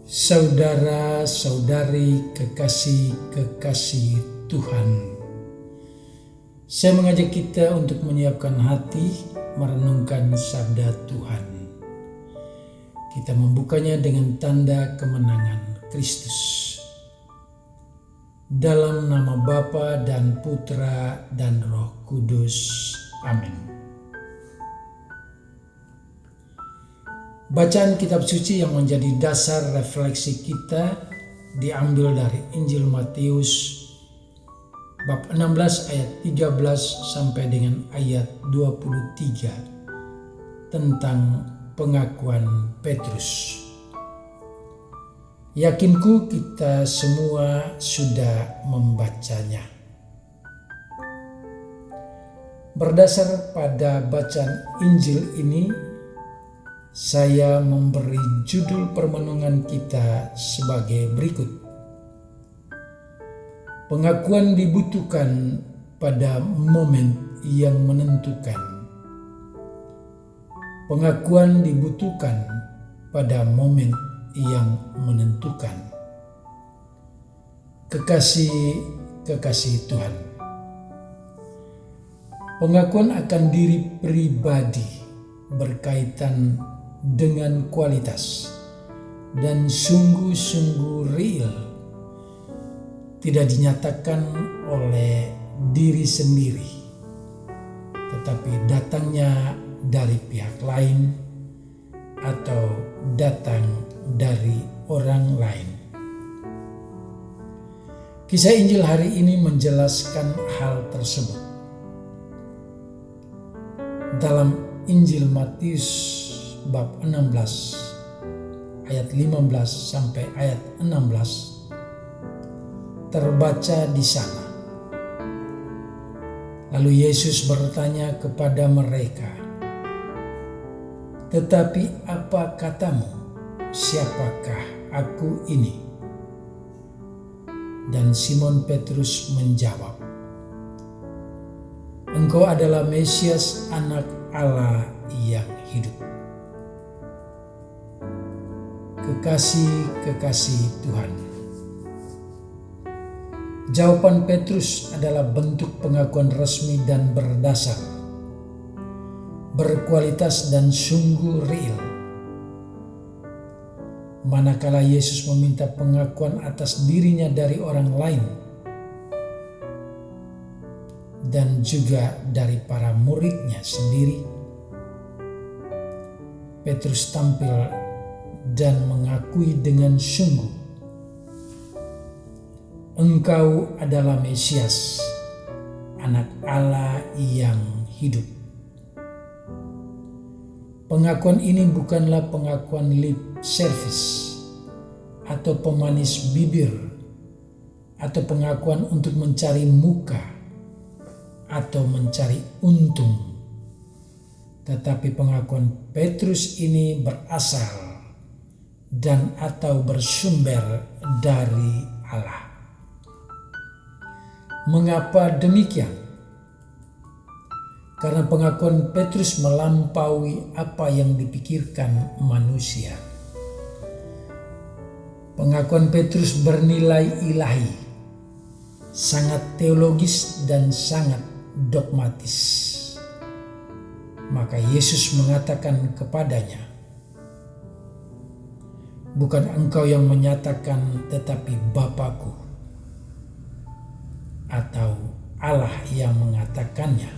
Saudara-saudari kekasih-kekasih Tuhan, saya mengajak kita untuk menyiapkan hati merenungkan sabda Tuhan. Kita membukanya dengan tanda kemenangan Kristus. Dalam nama Bapa dan Putra dan Roh Kudus. Amin. Bacaan kitab suci yang menjadi dasar refleksi kita diambil dari Injil Matius bab 16 ayat 13 sampai dengan ayat 23 tentang pengakuan Petrus. Yakinku kita semua sudah membacanya. Berdasar pada bacaan Injil ini, saya memberi judul permenungan kita sebagai berikut. Pengakuan dibutuhkan pada momen yang menentukan. Pengakuan dibutuhkan pada momen yang menentukan. Kekasih Tuhan. Pengakuan akan diri pribadi berkaitan dengan kualitas dan sungguh-sungguh real, tidak dinyatakan oleh diri sendiri, tetapi datangnya dari pihak lain atau datang dari orang lain. Kisah Injil hari ini menjelaskan hal tersebut. Dalam Injil Matius bab 16 ayat 15 sampai ayat 16 terbaca di sana. Lalu Yesus bertanya kepada mereka, "Tetapi apa katamu? Siapakah aku ini?" Dan Simon Petrus menjawab, "Engkau adalah Mesias, Anak Allah yang hidup." Kekasih Tuhan. Jawaban Petrus adalah bentuk pengakuan resmi dan berdasar, berkualitas dan sungguh real. Manakala Yesus meminta pengakuan atas dirinya dari orang lain dan juga dari para muridnya sendiri, Petrus tampil dan mengakui dengan sungguh, "Engkau adalah Mesias, Anak Allah yang hidup." Pengakuan ini bukanlah pengakuan lip service atau pemanis bibir atau pengakuan untuk mencari muka atau mencari untung, tetapi pengakuan Petrus ini berasal dan atau bersumber dari Allah. Mengapa demikian? Karena pengakuan Petrus melampaui apa yang dipikirkan manusia. Pengakuan Petrus bernilai ilahi, sangat teologis dan sangat dogmatis. Maka Yesus mengatakan kepadanya, "Bukan engkau yang menyatakan, tetapi Bapa-Ku, atau Allah yang mengatakannya."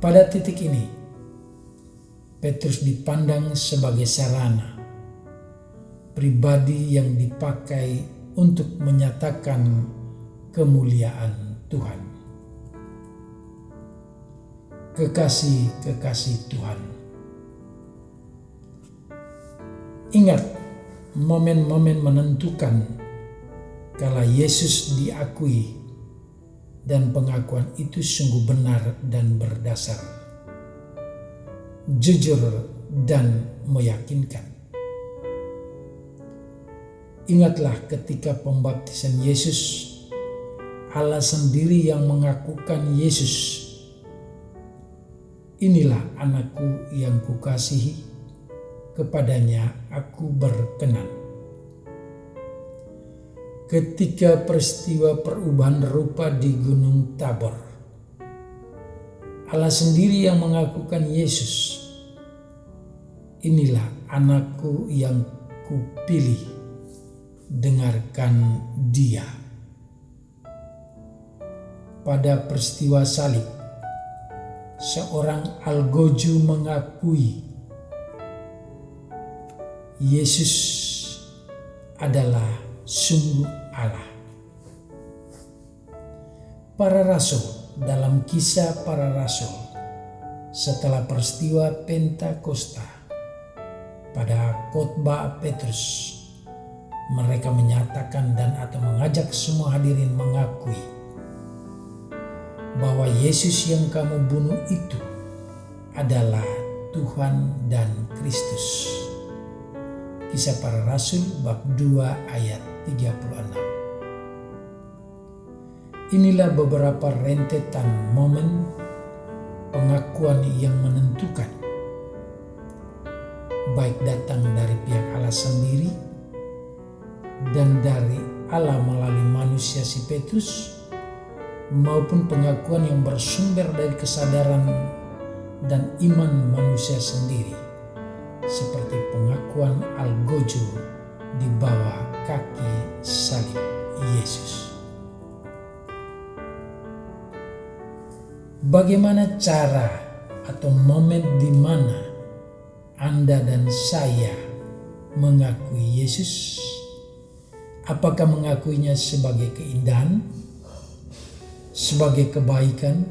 Pada titik ini, Petrus dipandang sebagai sarana pribadi yang dipakai untuk menyatakan kemuliaan Tuhan. Kekasih Tuhan. Ingat momen-momen menentukan kala Yesus diakui dan pengakuan itu sungguh benar dan berdasar, jujur dan meyakinkan. Ingatlah ketika pembaptisan Yesus, Allah sendiri yang mengakukan Yesus, "Inilah anakku yang kukasihi, kepadanya aku berkenan. Ketika peristiwa perubahan rupa di Gunung Tabor, Allah sendiri yang mengakukan Yesus, "Inilah anakku yang kupilih, dengarkan dia." Pada peristiwa salib, seorang algojo mengakui Yesus adalah sungguh Allah. Para rasul dalam Kisah Para Rasul setelah peristiwa Pentakosta, pada khotbah Petrus, mereka menyatakan dan atau mengajak semua hadirin mengakui bahwa Yesus yang kamu bunuh itu adalah Tuhan dan Kristus. Kisah Para Rasul bab 2 ayat 36. Inilah beberapa rentetan momen pengakuan yang menentukan, baik datang dari pihak Allah sendiri dan dari Allah melalui manusia si Petrus, maupun pengakuan yang bersumber dari kesadaran dan iman manusia sendiri, seperti pengakuan algojo di bawah kaki salib Yesus. Bagaimana cara atau momen di mana Anda dan saya mengakui Yesus? Apakah mengakuinya sebagai keindahan, sebagai kebaikan,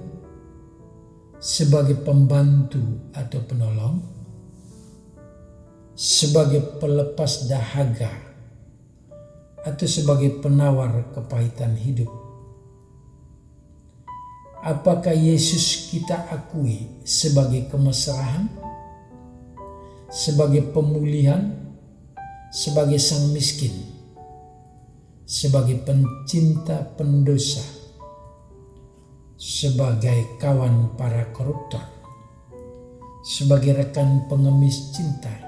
sebagai pembantu atau penolong, sebagai pelepas dahaga, atau sebagai penawar kepahitan hidup? Apakah Yesus kita akui sebagai kemesraan, sebagai pemulihan, sebagai sang miskin, sebagai pencinta pendosa, sebagai kawan para koruptor, sebagai rekan pengemis cinta,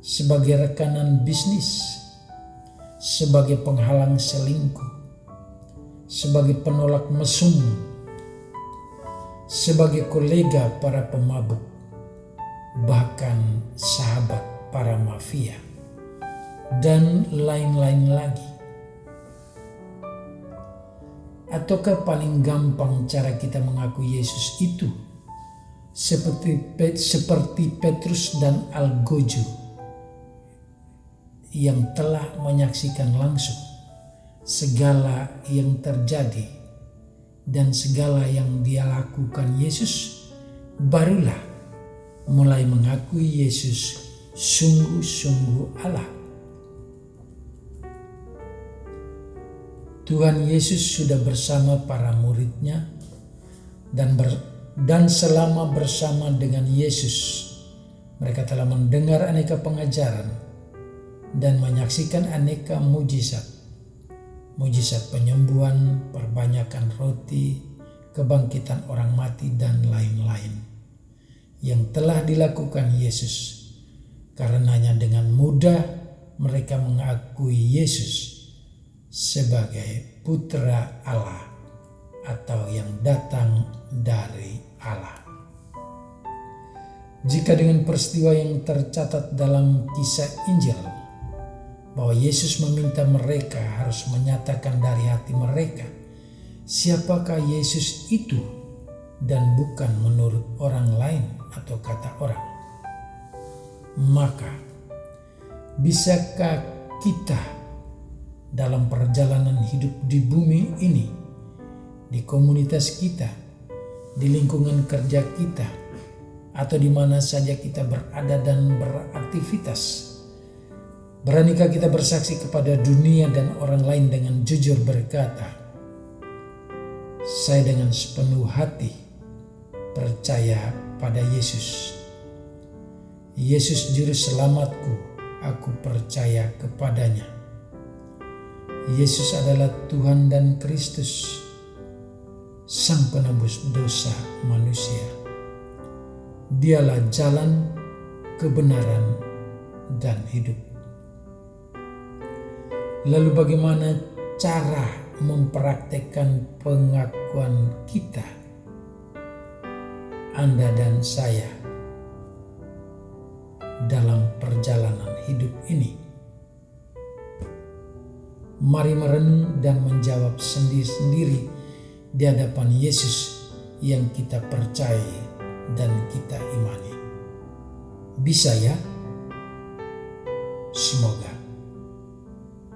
sebagai rekanan bisnis, sebagai penghalang selingkuh, sebagai penolak mesum, sebagai kolega para pemabuk, bahkan sahabat para mafia, dan lain-lain lagi? Ataukah paling gampang cara kita mengakui Yesus itu seperti Petrus dan algojo yang telah menyaksikan langsung segala yang terjadi dan segala yang dia lakukan Yesus, barulah mulai mengakui Yesus sungguh-sungguh Allah? Tuhan Yesus sudah bersama para muridnya dan selama bersama dengan Yesus, mereka telah mendengar aneka pengajaran dan menyaksikan aneka mujizat. Mujizat penyembuhan, perbanyakan roti, kebangkitan orang mati, dan lain-lain yang telah dilakukan Yesus. Karenanya dengan mudah mereka mengakui Yesus sebagai putra Allah atau yang datang dari Allah. Jika dengan peristiwa yang tercatat dalam kisah Injil bahwa Yesus meminta mereka harus menyatakan dari hati mereka siapakah Yesus itu dan bukan menurut orang lain atau kata orang, maka bisakah kita dalam perjalanan hidup di bumi ini, di komunitas kita, di lingkungan kerja kita, atau di mana saja kita berada dan beraktivitas, beranikah kita bersaksi kepada dunia dan orang lain dengan jujur berkata, "Saya dengan sepenuh hati percaya pada Yesus. Yesus juru selamatku, aku percaya kepadanya. Yesus adalah Tuhan dan Kristus, Sang Penebus dosa manusia. Dialah jalan, kebenaran, dan hidup. Lalu bagaimana cara mempraktekkan pengakuan kita, Anda dan saya, dalam perjalanan hidup ini? Mari merenung dan menjawab sendiri-sendiri di hadapan Yesus yang kita percaya dan kita imani. Bisa ya? Semoga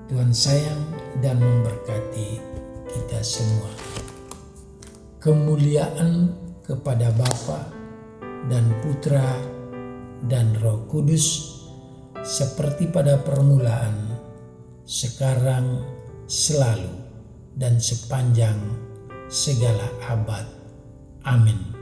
Tuhan sayang dan memberkati kita semua. Kemuliaan kepada Bapa dan Putra dan Roh Kudus, seperti pada permulaan, sekarang, selalu, dan sepanjang segala abad. Amin.